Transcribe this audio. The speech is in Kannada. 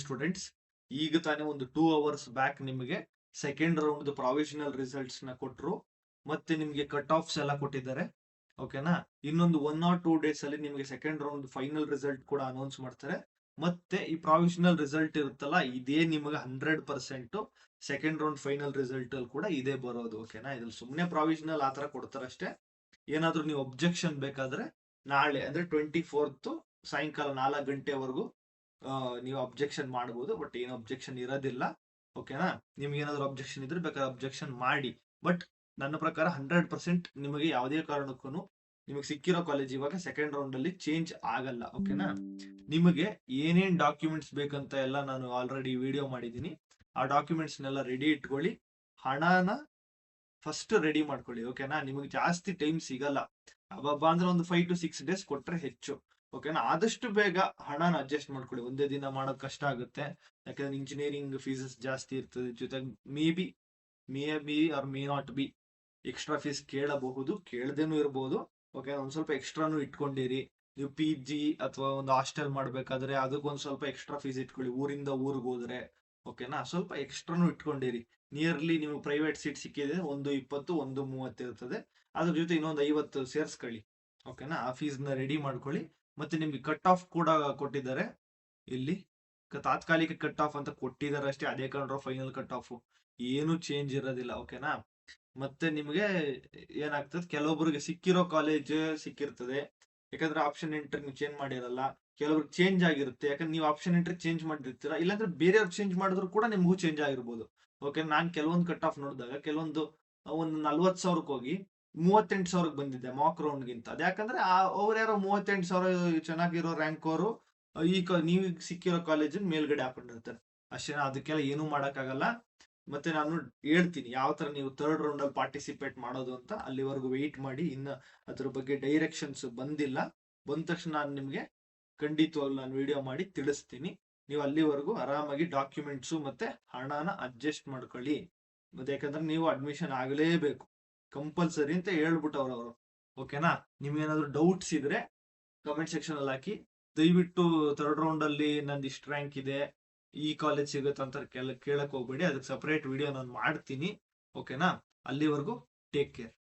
ಸ್ಟೂಡೆಂಟ್ಸ್, ಈಗ ತಾನೇ ಒಂದು 2 ಅವರ್ಸ್ ಬ್ಯಾಕ್ ನಿಮಗೆ ಸೆಕೆಂಡ್ ರೌಂಡ್ ಪ್ರಾವಿಷನಲ್ ರಿಸಲ್ಟ್ಸ್ ನ ಕೊಟ್ಟರು. ಮತ್ತೆ ನಿಮಗೆ ಕಟ್ ಆಫ್ಸ್ ಎಲ್ಲ ಕೊಟ್ಟಿದ್ದಾರೆ. ಓಕೆನಾ? ಇನ್ನೊಂದು 1 or 2 ಡೇಸ್ ಅಲ್ಲಿ ನಿಮಗೆ ಸೆಕೆಂಡ್ ರೌಂಡ್ ಫೈನಲ್ ರಿಸಲ್ಟ್ ಕೂಡ ಅನೌನ್ಸ್ ಮಾಡ್ತಾರೆ. ಮತ್ತೆ ಈ ಪ್ರಾವಿಷನಲ್ ರಿಸಲ್ಟ್ ಇರುತ್ತಲ್ಲ, ಇದೇ ನಿಮಗೆ 100% ಸೆಕೆಂಡ್ ರೌಂಡ್ ಫೈನಲ್ ರಿಸಲ್ಟ್ ಅಲ್ಲಿ ಕೂಡ ಇದೇ ಬರೋದು. ಓಕೆನಾ? ಇದ್ರಲ್ಲಿ ಸುಮ್ಮನೆ ಪ್ರಾವಿಷನಲ್ ಆತರ ಕೊಡ್ತಾರಷ್ಟೇ. ಏನಾದ್ರೂ ನೀವು ಅಬ್ಜೆಕ್ಷನ್ ಬೇಕಾದ್ರೆ ನಾಳೆ ಅಂದ್ರೆ 24th ಸಾಯಂಕಾಲ 4 ಗಂಟೆವರೆಗೂ ನೀವು ಅಬ್ಜೆಕ್ಷನ್ ಮಾಡಬಹುದು. ಬಟ್ ಏನು ಅಬ್ಜೆಕ್ಷನ್ ಇರೋದಿಲ್ಲ. ಓಕೆನಾ? ನಿಮ್ಗೆ ಏನಾದ್ರು ಅಬ್ಜೆಕ್ಷನ್ ಇದ್ರೆ ಬೇಕಾದ್ರೆ ಅಬ್ಜೆಕ್ಷನ್ ಮಾಡಿ. ಬಟ್ ನನ್ನ ಪ್ರಕಾರ 100% ನಿಮಗೆ ಯಾವುದೇ ಕಾರಣಕ್ಕೂ ನಿಮಗೆ ಸಿಕ್ಕಿರೋ ಕಾಲೇಜ್ ಇವಾಗ ಸೆಕೆಂಡ್ ರೌಂಡ್ ಅಲ್ಲಿ ಚೇಂಜ್ ಆಗಲ್ಲ. ಓಕೆನಾ? ನಿಮಗೆ ಏನೇನ್ ಡಾಕ್ಯುಮೆಂಟ್ಸ್ ಬೇಕಂತ ಎಲ್ಲ ನಾನು ಆಲ್ರೆಡಿ ವಿಡಿಯೋ ಮಾಡಿದ್ದೀನಿ. ಆ ಡಾಕ್ಯುಮೆಂಟ್ಸ್ ನೆಲ್ಲ ರೆಡಿ ಇಟ್ಕೊಳ್ಳಿ. ಹಣನ ಫಸ್ಟ್ ರೆಡಿ ಮಾಡ್ಕೊಳ್ಳಿ. ಓಕೆನಾ? ನಿಮಗೆ ಜಾಸ್ತಿ ಟೈಮ್ ಸಿಗಲ್ಲ. ಅಬ್ಬಬ್ಬ ಅಂದ್ರೆ ಒಂದು 5 to 6 ಡೇಸ್ ಕೊಟ್ರೆ ಹೆಚ್ಚು. ಓಕೆನಾ? ಆದಷ್ಟು ಬೇಗ ಹಣನ ಅಡ್ಜಸ್ಟ್ ಮಾಡ್ಕೊಳ್ಳಿ. ಒಂದೇ ದಿನ ಮಾಡೋದು ಕಷ್ಟ ಆಗುತ್ತೆ. ಯಾಕಂದ್ರೆ ಇಂಜಿನಿಯರಿಂಗ್ ಫೀಸಸ್ ಜಾಸ್ತಿ ಇರ್ತದೆ. ಜೊತೆಗೆ may be or may not be extra fees ಕೇಳಬಹುದು, ಕೇಳದೇನು ಇರಬಹುದು. ಓಕೆ, ಒಂದ್ ಸ್ವಲ್ಪ ಎಕ್ಸ್ಟ್ರಾನು ಇಟ್ಕೊಂಡಿರಿ. ನೀವು ಪಿ ಜಿ ಅಥವಾ ಒಂದು ಹಾಸ್ಟೆಲ್ ಮಾಡ್ಬೇಕಾದ್ರೆ ಅದಕ್ಕೊಂದ್ ಸ್ವಲ್ಪ ಎಕ್ಸ್ಟ್ರಾ ಫೀಸ್ ಇಟ್ಕೊಳ್ಳಿ. ಊರಿಂದ ಊರಿಗೆ ಹೋದ್ರೆ ಓಕೆನಾ, ಸ್ವಲ್ಪ ಎಕ್ಸ್ಟ್ರಾನು ಇಟ್ಕೊಂಡಿರಿ. ನಿಯರ್ಲಿ ನೀವು ಪ್ರೈವೇಟ್ ಸೀಟ್ ಸಿಕ್ಕಿದ್ರೆ 120, 130 ಇರ್ತದೆ. ಅದ್ರ ಜೊತೆ ಇನ್ನೊಂದು 50 ಸೇರ್ಸ್ಕೊಳ್ಳಿ. ಓಕೆನಾ? ಆ ಫೀಸ್ ನ ರೆಡಿ ಮಾಡ್ಕೊಳ್ಳಿ. ಮತ್ತೆ ನಿಮ್ಗೆ ಕಟ್ ಆಫ್ ಕೂಡ ಕೊಟ್ಟಿದ್ದಾರೆ. ಇಲ್ಲಿ ತಾತ್ಕಾಲಿಕ ಕಟ್ ಆಫ್ ಅಂತ ಕೊಟ್ಟಿದ್ದಾರೆ ಅಷ್ಟೇ. ಅದೇ ಕಂಡ್ರೆ ಫೈನಲ್ ಕಟ್ ಆಫ್ ಏನು ಚೇಂಜ್ ಇರೋದಿಲ್ಲ. ಓಕೆನಾ? ಮತ್ತೆ ನಿಮಗೆ ಏನಾಗ್ತದೆ, ಕೆಲವೊಬ್ಬರಿಗೆ ಸಿಕ್ಕಿರೋ ಕಾಲೇಜ್ ಸಿಕ್ಕಿರ್ತದೆ. ಯಾಕಂದ್ರೆ ಆಪ್ಷನ್ ಎಂಟ್ರಿ ನೀವು ಚೇಂಜ್ ಮಾಡಿರಲ್ಲ. ಕೆಲವ್ರಿಗೆ ಚೇಂಜ್ ಆಗಿರುತ್ತೆ, ಯಾಕಂದ್ರೆ ನೀವು ಆಪ್ಷನ್ ಎಂಟ್ರಿ ಚೇಂಜ್ ಮಾಡಿರ್ತೀರಾ. ಇಲ್ಲಾಂದ್ರೆ ಬೇರೆಯವ್ರು ಚೇಂಜ್ ಮಾಡಿದ್ರು ಕೂಡ ನಿಮಗೂ ಚೇಂಜ್ ಆಗಿರ್ಬೋದು. ಓಕೆ, ನಾನ್ ಕೆಲವೊಂದು ಕಟ್ ಆಫ್ ನೋಡಿದಾಗ ಕೆಲವೊಂದು ಒಂದು 40,000ಕ್ಕೆ ಹೋಗಿ 38,000ಕ್ಕೆ ಬಂದಿದೆ ಮಾಕ್ ರೌಂಡ್ ಗಿಂತ. ಅದ್ಯಾಕಂದ್ರೆ ಅವ್ರು ಯಾರೋ 38,000 ಚೆನ್ನಾಗಿರೋ ರ್ಯಾಂಕ್ ಅವರು ನೀವು ಸಿಕ್ಕಿರೋ ಕಾಲೇಜ್ ಮೇಲ್ಗಡೆ ಹಾಕೊಂಡಿರ್ತಾರೆ ಅಷ್ಟೇ. ಅದಕ್ಕೆಲ್ಲ ಏನು ಮಾಡಕ್ಕಾಗಲ್ಲ. ಮತ್ತೆ ನಾನು ಹೇಳ್ತೀನಿ ಯಾವ ತರ ನೀವು ಥರ್ಡ್ ರೌಂಡ್ ಅಲ್ಲಿ ಪಾರ್ಟಿಸಿಪೇಟ್ ಮಾಡೋದು ಅಂತ. ಅಲ್ಲಿವರೆಗೂ ವೆಯ್ಟ್ ಮಾಡಿ. ಇನ್ನ ಅದ್ರ ಬಗ್ಗೆ ಡೈರೆಕ್ಷನ್ಸ್ ಬಂದಿಲ್ಲ. ಬಂದ ತಕ್ಷಣ ನಾನು ನಿಮ್ಗೆ ಖಂಡಿತವಾಗ್ಲೂ ನಾನು ವಿಡಿಯೋ ಮಾಡಿ ತಿಳಿಸ್ತೀನಿ. ನೀವು ಅಲ್ಲಿವರೆಗೂ ಆರಾಮಾಗಿ ಡಾಕ್ಯುಮೆಂಟ್ಸು ಮತ್ತೆ ಹಣನ ಅಡ್ಜಸ್ಟ್ ಮಾಡ್ಕೊಳ್ಳಿ. ಮತ್ತೆ ಯಾಕಂದ್ರೆ ನೀವು ಅಡ್ಮಿಷನ್ ಆಗಲೇಬೇಕು, ಕಂಪಲ್ಸರಿ ಅಂತ ಹೇಳ್ಬಿಟ್ಟವ್ರು ಅವರು. ಓಕೆನಾ? ನಿಮ್ಗೇನಾದ್ರು ಡೌಟ್ಸ್ ಇದ್ರೆ ಕಮೆಂಟ್ ಸೆಕ್ಷನ್ ಅಲ್ಲಿ ಹಾಕಿ. ದಯವಿಟ್ಟು ಥರ್ಡ್ ರೌಂಡ್ ಅಲ್ಲಿ ನಂದು ಇಷ್ಟು ರ್ಯಾಂಕ್ ಇದೆ, ಈ ಕಾಲೇಜ್ ಸಿಗುತ್ತೆ ಅಂತ ಕೇಳಕ್ ಹೋಗ್ಬೇಡಿ. ಅದಕ್ಕೆ ಸಪರೇಟ್ ವಿಡಿಯೋ ನಾನು ಮಾಡ್ತೀನಿ. ಓಕೆನಾ? ಅಲ್ಲಿವರೆಗೂ ಟೇಕ್ ಕೇರ್.